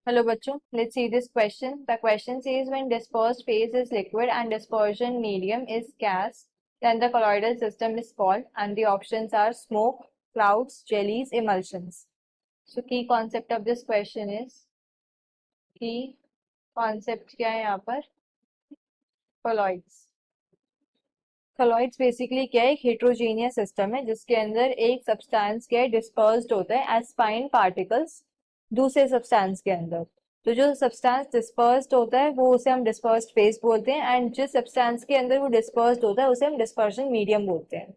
Hello बच्चों, let's see this question. The question says when dispersed phase is liquid and dispersion medium is gas, then the colloidal system is called and the options are smoke, clouds, jellies, emulsions. So key concept of this question is key concept क्या है यहाँ पर colloids. colloids basically क्या है, एक heterogeneous system है जिसके अंदर एक सब्सटेंस क्या है डिस्पर्स्ड होता है एज फाइन पार्टिकल्स दूसरे सब्सटेंस के अंदर. तो जो सब्सटेंस डिस्पर्स्ड होता है वो उसे हम डिस्पर्स्ड फेज बोलते हैं एंड जिस सब्सटेंस के अंदर वो डिस्पर्स्ड होता है उसे हम डिस्पर्शन मीडियम बोलते हैं.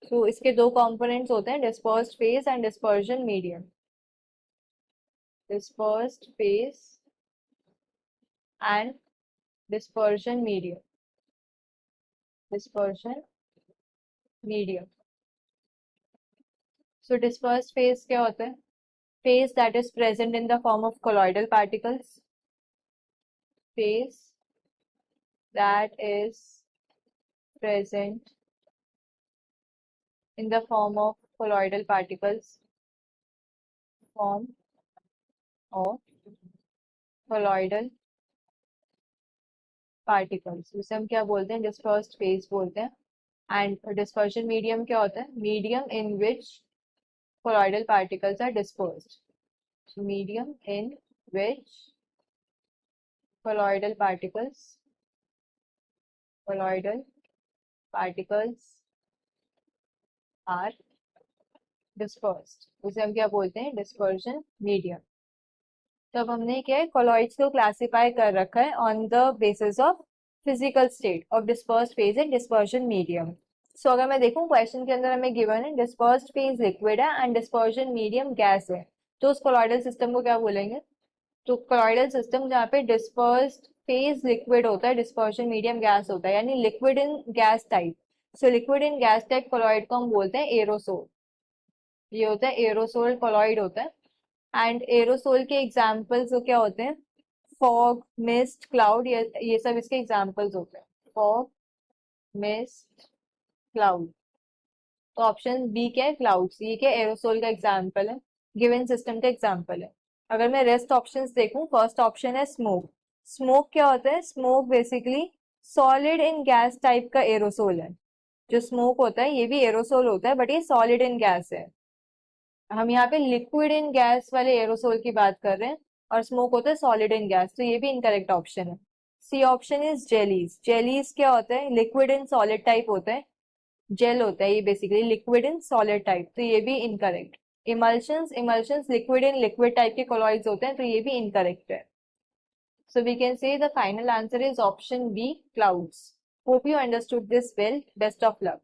तो इसके दो कंपोनेंट्स होते हैं, dispersed phase and dispersion medium. Dispersed phase and dispersion medium. Dispersion medium. So dispersed phase क्या होता है? Phase that is present in the form of colloidal particles. Phase that is present in the form of colloidal particles. Form of colloidal particles. उसे हम क्या बोलते हैं? Dispersed phase बोलते हैं. And dispersion medium क्या होता है? Medium in which colloidal particles are dispersed. So medium in which colloidal particles are dispersed. उसे हम क्या बोलते हैं? Dispersion medium. तो अब हमने क्या है, कॉलॉइड्स को क्लासिफाई कर रखा है on the basis of physical state of dispersed phase and dispersion medium. So अगर मैं देखूं क्वेश्चन के अंदर हमें गिवन है डिस्पर्स्ड फेज लिक्विड है एंड डिस्पर्जन मीडियम गैस है, तो उस कॉलॉइडल सिस्टम को क्या बोलेंगे? तो कॉलॉइडल सिस्टम जहाँ पे डिस्पर्स्ड फेज लिक्विड होता है, डिस्पर्जन मीडियम गैस होता है, यानी liquid in gas type. So liquid in gas type colloid को हम बोलते हैं एरोसोल. ये होता है एरोसोल कॉलॉइड होता है. एंड एरोसोल के एग्जाम्पल्स क्या होते हैं? फॉग, मिस्ट, क्लाउड, ये सब इसके एग्जाम्पल्स होते हैं. Fog, mist, cloud. तो ऑप्शन बी क्या है? क्लाउड्स. ये क्या एरोसोल का एग्जाम्पल है, गिवन सिस्टम का एग्जाम्पल है. अगर मैं रेस्ट ऑप्शंस देखूं, फर्स्ट ऑप्शन है स्मोक. स्मोक क्या होता है? Smoke basically solid in gas type का एरोसोल है. जो स्मोक होता है ये भी एरोसोल होता है बट ये सॉलिड इन गैस है. हम यहाँ पे लिक्विड इन गैस वाले एरोसोल की बात कर रहे हैं और स्मोक होता है सॉलिड इन गैस, तो ये भी इनकरेक्ट ऑप्शन है. C option is jellies. Jellies क्या होता है? लिक्विड इन सॉलिड टाइप होता है, जेल होता है ये basically liquid in solid type, तो ये भी incorrect. Emulsions, emulsions liquid in liquid type के कॉलॉइड्स होते हैं, तो ये भी इनकरेक्ट है. So we can say the final answer is option B, clouds. Hope you understood this well. Best of luck.